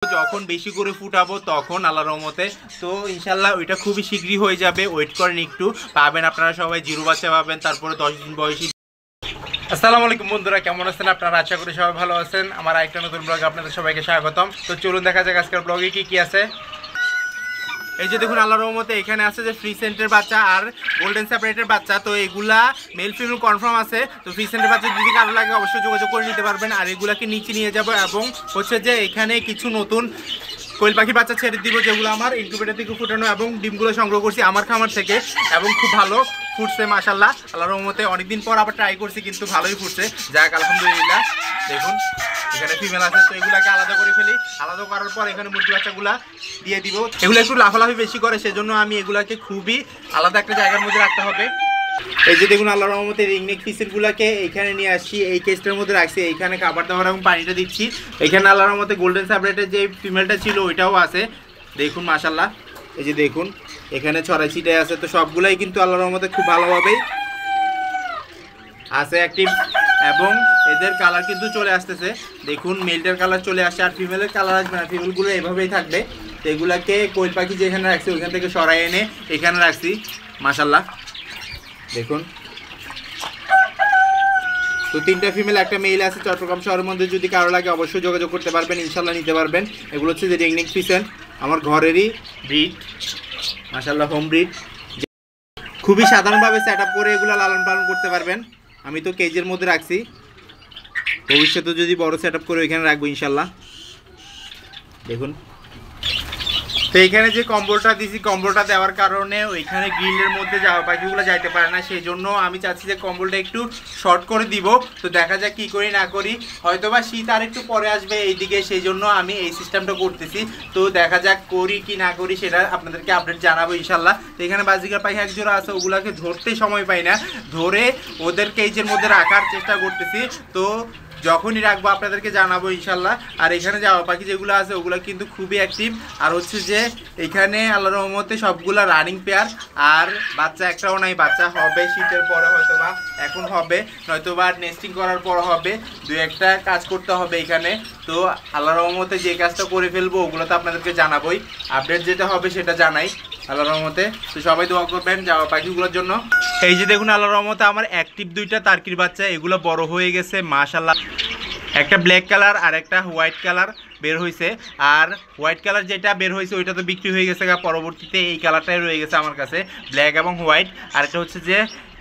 যখন বেশি করে ফুটাবো তখন আল্লাহর রহমতে তো ইনশাল্লাহ ওইটা খুবই শীঘ্রই হয়ে যাবে। ওয়েট করেন একটু, পাবেন আপনারা সবাই জিরো বাচ্চা পাবেন, তারপরে 10 দিন বয়সী। আসসালামু আলাইকুম বন্ধুরা, কেমন আছেন আপনারা? আশা করি সবাই ভালো আছেন। আমার আরেকটা নতুন ব্লগে আপনাদের সবাইকে স্বাগতম। তো চলুন দেখা যাক আজকের ব্লগে কি আছে। এই যে দেখুন আল্লাহর রহমতে এখানে আছে যে ফ্রি সেন্টের বাচ্চা আর গোল্ডেন সেপারেটের বাচ্চা। তো এগুলা মেল ফিমেল কনফার্ম আছে। তো ফ্রি সেন্টের বাচ্চা যদি কারো লাগে অবশ্যই যোগাযোগ করে নিতে পারবেন। আর এগুলাকে নিচে নিয়ে যাব এবং হচ্ছে যে এখানে কিছু নতুন কোয়েল পাখির বাচ্চা ছেড়ে দিব, যেগুলো আমার ইনকিউবেটর থেকে ফুটানো এবং ডিমগুলো সংগ্রহ করছি আমার খামার থেকে, এবং খুব ভালো ফুটছে মাশাআল্লাহ। আল্লাহর রহমতে অনেকদিন পর আবার ট্রাই করছি, কিন্তু ভালোই ফুটছে, যাক আলহামদুলিল্লাহ। দেখুন এখানে ফিমেল আছে, তো এগুলাকে আলাদা করে ফেলি। আলাদা করার পর এখানে মুরগি বাচ্চাগুলা দিয়ে দিব। এগুলো একটু লাফালাফি বেশি করে, সেজন্য আমি এগুলাকে খুবই আলাদা একটা জায়গার মধ্যে রাখতে হবে। এই যে দেখুন আল্লাহর রহমতে রিংনেক ফিসেরগুলোকে এখানে নিয়ে আসছি, এই কেসটার মধ্যে রাখছি। এইখানে খাবার দাবার এবং পানিটা দিচ্ছি। এখানে আল্লাহর রহমতে গোল্ডেন সাবরেটের যে ফিমেলটা ছিল ওইটাও আছে, দেখুন মাশাআল্লাহ। এই যে দেখুন এখানে ছড়াই ছিটাই আছে। তো সবগুলাই কিন্তু আল্লাহর রহমতে খুব ভালোভাবেই আছে অ্যাক্টিভ, এবং এদের কালার কিন্তু চলে আসতেছে। দেখুন মেলটার কালার চলে আসছে, আর ফিমেলের কালার আসবে না, ফিমেলগুলো এভাবেই থাকবে। তো এগুলাকে কোয়েল পাখি যেখানে রাখছি ওইখান থেকে সরাই এনে এখানে রাখছি মাশাআল্লাহ। দেখুন তো 3টা ফিমেল 1টা মেল আছে চট্টগ্রাম শহরের মধ্যে। যদি কারো লাগে অবশ্যই যোগাযোগ করতে পারবেন, ইনশাল্লাহ নিতে পারবেন। এগুলো হচ্ছে যে রিংনেক ফিসেন, আমার ঘরেরই ব্রিড মাশাআল্লাহ, হোম ব্রিড। খুবই সাধারণভাবে সেট আপ করে এগুলো লালন পালন করতে পারবেন। আমি তো কেজের মধ্যে রাখছি, ভবিষ্যতে যদি বড় সেট আপ করে ওইখানে রাখবো ইনশাল্লাহ। দেখুন তো এইখানে যে কম্বলটা দিছি, কম্বলটা দেওয়ার কারণে ওইখানে গ্রিলের মধ্যে যাওয়া পাখিগুলো যাইতে পারে না, সেই জন্য আমি চাচ্ছি যে কম্বলটা একটু শর্ট করে দিব। তো দেখা যাক কি করি না করি, হয়তোবা শীত আর একটু পরে আসবে এইদিকে, সেই জন্য আমি এই সিস্টেমটা করতেছি। তো দেখা যাক করি কি না করি, সেটা আপনাদেরকে আপডেট জানাবো ইনশাল্লাহ। তো এখানে বাজিকার পাখি এক জোড়া আছে, ওগুলাকে ধরতে সময় পাই না, ধরে ওদের কেজের মধ্যে রাখার চেষ্টা করতেছি। তো যখনই রাখবো আপনাদেরকে জানাবো ইনশাল্লাহ। আর এখানে যাওয়া পাখি যেগুলো আছে ওগুলো কিন্তু খুবই অ্যাক্টিভ। আর হচ্ছে যে এখানে আল্লাহর রহমতে সবগুলা রানিং পেয়ার, আর বাচ্চা একটাও নাই। বাচ্চা হবে শীতের পরে, হয়তোবা এখন হবে, নয়তোবা নেস্টিং করার পর হবে। 2-1টা কাজ করতে হবে এখানে। তো আল্লাহর রহমতে যে কাজটা করে ফেলবো ওগুলো তো আপনাদেরকে জানাবোই, আপডেট যেটা হবে সেটা জানাই আল্লাহর রহমতে। তো সবাই দোয়া করবেন যাওয়া পাখিগুলোর জন্য। এই যে দেখুন আল্লাহর রহমতে আমার অ্যাক্টিভ 2টা টার্কির বাচ্চা, এগুলো বড় হয়ে গেছে মাশাআল্লাহ। একটা ব্ল্যাক কালার আর একটা হোয়াইট কালার বের হয়েছে। আর হোয়াইট কালার যেটা বের হয়েছে ওইটা তো বিক্রি হয়ে গেছে, পরবর্তীতে এই কালারটাই রয়ে গেছে আমার কাছে, ব্ল্যাক এবং হোয়াইট। আর এটা হচ্ছে যে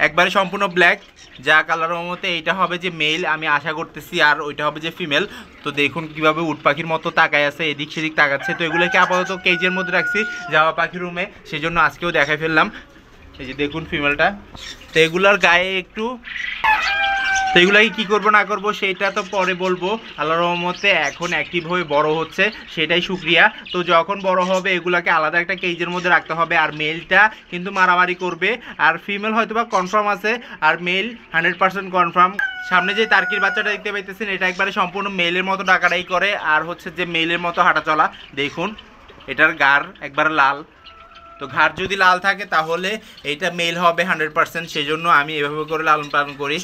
একবারে সম্পূর্ণ ব্ল্যাক, যা কালারের মধ্যে এইটা হবে যে মেল আমি আশা করতেছি, আর ওইটা হবে যে ফিমেল। তো দেখুন কিভাবে উট পাখির মতো তাকায় আছে, এদিক সেদিক তাকাচ্ছে। তো এগুলোকে আপাতত কেজের মধ্যে রাখছি যাওয়া পাখির রুমে, সেই জন্য আজকেও দেখাই ফেললাম। এই যে দেখুন ফিমেলটা। তো এগুলোর গায়ে একটু, তো এগুলাকে কী করবো না করবো সেটা তো পরে বলবো। আল্লাহর রহমতে এখন অ্যাক্টিভ হয়ে বড় হচ্ছে, সেটাই শুক্রিয়া। তো যখন বড় হবে এগুলাকে আলাদা একটা কেজের মধ্যে রাখতে হবে। আর মেলটা কিন্তু মারামারি করবে, আর ফিমেল হয়তোবা কনফার্ম আছে, আর মেল 100% কনফার্ম। সামনে যে টার্কির বাচ্চাটা দেখতে পাইতেছেন এটা একবারে সম্পূর্ণ মেলের মতো ডাকাডাই করে, আর হচ্ছে যে মেলের মতো হাঁটা চলা। দেখুন এটার গার একবারে লাল। তো ঘাড় যদি লাল থাকে তাহলে এইটা মেল হবে 100%, সেই জন্য আমি এভাবে করে লালন পালন করি।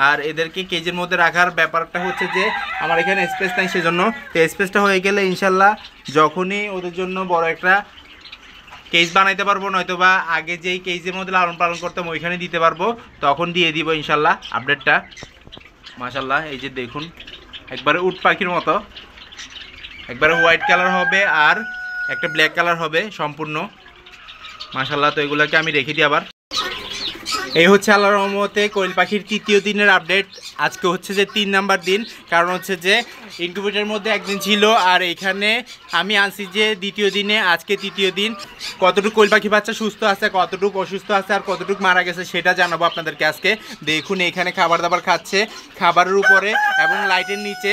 আর এদেরকে কেজের মধ্যে রাখার ব্যাপারটা হচ্ছে যে আমার এখানে স্পেস নাই, সেজন্য। তো স্পেসটা হয়ে গেলে ইনশাল্লাহ যখনই ওদের জন্য বড় একটা কেজ বানাইতে পারবো, নয়তোবা আগে যেই কেজের মধ্যে লালন পালন করতাম ওইখানে দিতে পারবো, তখন দিয়ে দিব ইনশাল্লাহ আপডেটটা। মাশাল্লাহ এই যে দেখুন একবারে উট পাখির মতো, একবারে হোয়াইট কালার হবে আর একটা ব্ল্যাক কালার হবে সম্পূর্ণ মাশাআল্লাহ। তো এগুলোকে আমি রেখে দিই আবার। এই হচ্ছে আল্লাহর রহমতে কোয়েল পাখির 3য় দিনের আপডেট। আজকে হচ্ছে যে 3 নাম্বার দিন, কারণ হচ্ছে যে ইনকিউবেটরের মধ্যে একদিন ছিল, আর এখানে আমি আনছি যে 2য় দিনে, আজকে 3য় দিন। কতটুকু কোয়েল পাখি বাচ্চা সুস্থ আছে, কতটুকু অসুস্থ আছে, আর কতটুকু মারা গেছে সেটা জানাবো আপনাদেরকে আজকে। দেখুন এখানে খাবার দাবার খাচ্ছে, খাবারের উপরে এবং লাইটের নিচে।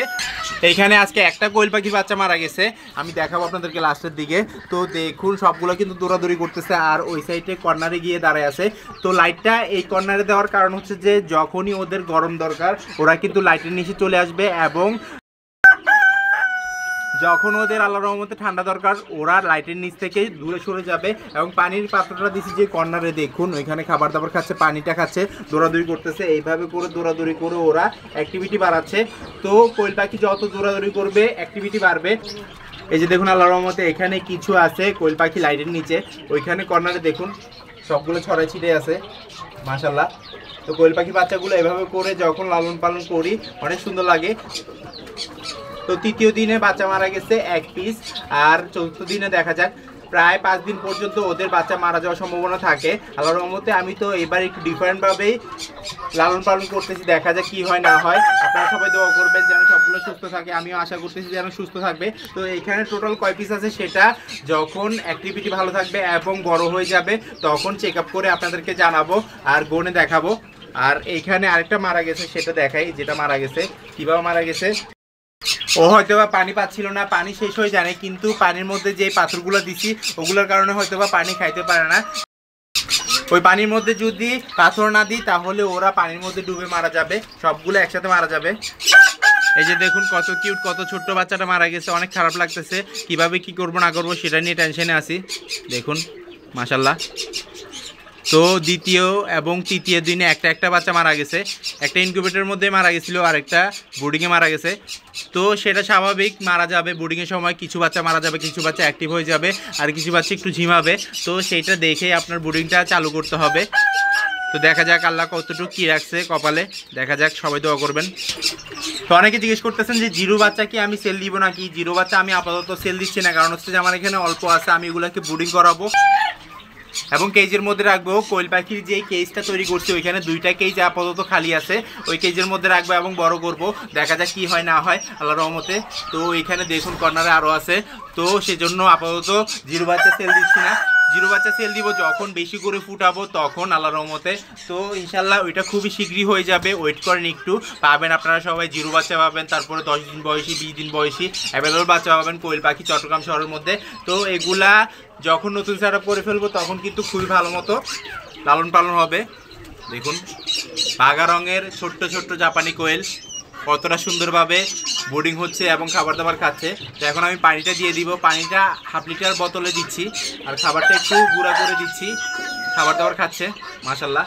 এইখানে আজকে একটা কোয়েল পাখি বাচ্চা মারা গেছে, আমি দেখাবো আপনাদেরকে লাস্টের দিকে। তো দেখুন সবগুলো কিন্তু দৌড়াদৌড়ি করতেছে, আর ওই সাইডে কর্নারে গিয়ে দাঁড়ায় আছে। তো লাইটটা এই কর্নারে দেওয়ার কারণ হচ্ছে যে যখনই ওদের গরম দরকার ওরা কিন্তু লাইটের নিচে চলে আসবে, এবং যখন ওদের আল্লাহর রহমতে ঠান্ডা দরকার ওরা লাইটের নিচ থেকে দূরে সরে যাবে। এবং পানির পাত্রটা দিছি যে কর্নারে, দেখুন ওইখানে খাবার দাবার খাচ্ছে, পানিটা খাচ্ছে, দৌড়াদৌড়ি করতেছে। এইভাবে করে দৌড়াদৌড়ি করে ওরা অ্যাক্টিভিটি বাড়াচ্ছে। তো কোয়েল পাখি যত দৌড়াদৌড়ি করবে অ্যাক্টিভিটি বাড়বে। এই যে দেখুন আল্লাহর রহমতে এখানে কিছু আছে কোয়েল পাখি লাইটের নিচে, ওইখানে কর্নারে দেখুন সবগুলো ছড়াই ছিটে আছে মাশাআল্লাহ। তো কোয়েল পাখি বাচ্চাগুলো এভাবে করে যখন লালন পালন করি অনেক সুন্দর লাগে। তো তৃতীয় দিনে বাচ্চা মারা গেছে 1 পিস, আর চতুর্থ দিনে দেখা যাক প্রায় 5 দিন পর্যন্ত ওদের বাচ্চা মারা যাওয়ার সম্ভাবনা থাকে। আল্লাহর রহমতে আমি তো এবার একটু ডিফারেন্টভাবেই লালন পালন করতেছি, দেখা যাক কি হয় না হয়। আপনারা সবাই দোয়া করবেন যেন সবগুলো সুস্থ থাকে, আমিও আশা করতেছি যেন সুস্থ থাকবে। তো এখানে টোটাল কয় পিস আছে সেটা যখন অ্যাক্টিভিটি ভালো থাকবে এবং বড় হয়ে যাবে তখন চেক আপ করে আপনাদেরকে জানাবো আর গনে দেখাবো। আর এইখানে আরেকটা মারা গেছে সেটা দেখাই, যেটা মারা গেছে কিভাবে মারা গেছে। ও হয়তোবা পানি পাচ্ছিল না, পানি শেষ হয়ে জানে, কিন্তু পানির মধ্যে যে পাথরগুলো দিছি ওগুলোর কারণে হয়তোবা পানি খাইতে পারে না। ওই পানির মধ্যে যদি পাথর না দিই তাহলে ওরা পানির মধ্যে ডুবে মারা যাবে, সবগুলো একসাথে মারা যাবে। এই যে দেখুন কত কিউট, কত ছোট্ট বাচ্চাটা মারা গেছে, অনেক খারাপ লাগতেছে। কিভাবে কি করবো না করবো সেটা নিয়ে টেনশনে আছি। দেখুন মাশাআল্লাহ। তো দ্বিতীয় এবং তৃতীয় দিনে একটা বাচ্চা মারা গেছে, একটা ইনকিউবেটরের মধ্যে মারা গেছিলো, আর একটা বোর্ডিংয়ে মারা গেছে। তো সেটা স্বাভাবিক, মারা যাবে বোর্ডিংয়ের সময়, কিছু বাচ্চা মারা যাবে, কিছু বাচ্চা অ্যাক্টিভ হয়ে যাবে, আর কিছু বাচ্চা একটু ঝিমাবে। তো সেইটা দেখেই আপনার বোর্ডিংটা চালু করতে হবে। তো দেখা যাক আল্লাহ কতটুকু কী রাখছে কপালে, দেখা যাক, সবাই দোয়া করবেন। তো অনেকে জিজ্ঞেস করতেছেন যে জিরো বাচ্চা কি আমি সেল দিব নাকি। জিরো বাচ্চা আমি আপাতত সেল দিচ্ছি না, কারণ হচ্ছে যে আমার এখানে অল্প আছে, আমি এগুলোকে বোর্ডিং করাবো এবং কেজের মধ্যে রাখবো। কোয়েল পাখির যে কেজটা তৈরি করছি ওইখানে 2টা কেজ আপাতত খালি আছে, ওই কেজের মধ্যে রাখবো এবং বড় করব, দেখা যাক কি হয় না হয় আল্লাহর রহমতে। তো এখানে দেখুন কর্নারে আরও আছে, তো সেজন্য আপাতত জিরো বাচ্চা সেল দিচ্ছি না। জিরো বাচ্চা সেল দিব যখন বেশি করে ফুটাবো তখন আল্লাহর রহমতে। তো ইনশাল্লাহ ওইটা খুবই শীঘ্রই হয়ে যাবে, ওয়েট করেন একটু, পাবেন আপনারা সবাই জিরো বাচ্চা পাবেন, তারপরে 10 দিন বয়সী 20 দিন বয়সী অ্যাভেলেবল বাচ্চা পাবেন কোয়েল পাখি চট্টগ্রাম শহরের মধ্যে। তো এগুলা যখন নতুন সেট আপ করে ফেলবো তখন কিন্তু খুবই ভালো মতো লালন পালন হবে। দেখুন বাঘা রঙের ছোট্ট ছোট্ট জাপানি কোয়েল কতটা সুন্দরভাবে বোর্ডিং হচ্ছে এবং খাবার দাবার খাচ্ছে। তো এখন আমি পানিটা দিয়ে দিব, পানিটা 1/2 লিটার বোতলে দিচ্ছি, আর খাবারটা একটু গুঁড়া করে দিচ্ছি, খাবার দাবার খাচ্ছে মাশাআল্লাহ।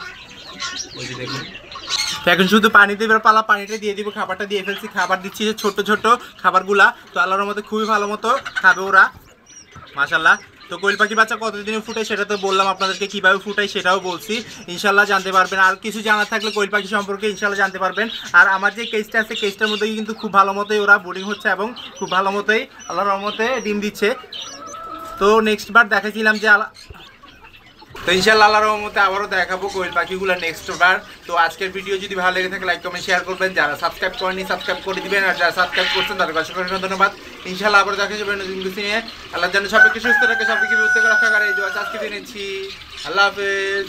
ওই যে দেখুন, তো এখন শুধু পানি দেবার পালা, পানিটা দিয়ে দিব, খাবারটা দিয়ে ফেলছি, খাবার দিচ্ছি যে ছোট্ট ছোট্ট খাবারগুলা। তো আল্লাহর মধ্যে খুবই ভালো মতো খাবে ওরা মাশাআল্লাহ। তো কোয়েল পাখি বাচ্চা কতদিনে ফুটায় সেটা তো বললাম আপনাদেরকে, কীভাবে ফুটায় সেটাও বলছি, ইনশাল্লাহ জানতে পারবেন। আর কিছু জানার থাকলে কোয়েল পাখি সম্পর্কে ইনশাল্লাহ জানতে পারবেন। আর আমার যে কেসটা আছে কেসটার মধ্যে কিন্তু খুব ভালো মতোই ওরা বোর্ডিং হচ্ছে এবং খুব ভালো মতোই আল্লাহর রহমতে ডিম দিচ্ছে। তো নেক্সট বার দেখাছিলাম যে তো ইনশাআল্লাহ আল্লাহর রহমতে আবারও দেখাবো কোয়েল পাখিগুলো নেক্সট বার। তো আজকের ভিডিও যদি ভালো লেগে থাকে লাইক কমেন্ট শেয়ার করবেন, যারা সাবস্ক্রাইব করেনি সাবস্ক্রাইব করে দিবেন, আর যারা সাবস্ক্রাইব করছেন তাদেরকে অসংখ্য ধন্যবাদ। ইনশাআল্লাহ আবার দেখা যাবে নতুন কিছু নিয়ে। আল্লাহ যেন সবাইকে সুস্থ রাখে, সবাইকে বিরত রাখা, আর এই দোয়া আজকে দিয়েছি। আল্লাহ হাফেজ।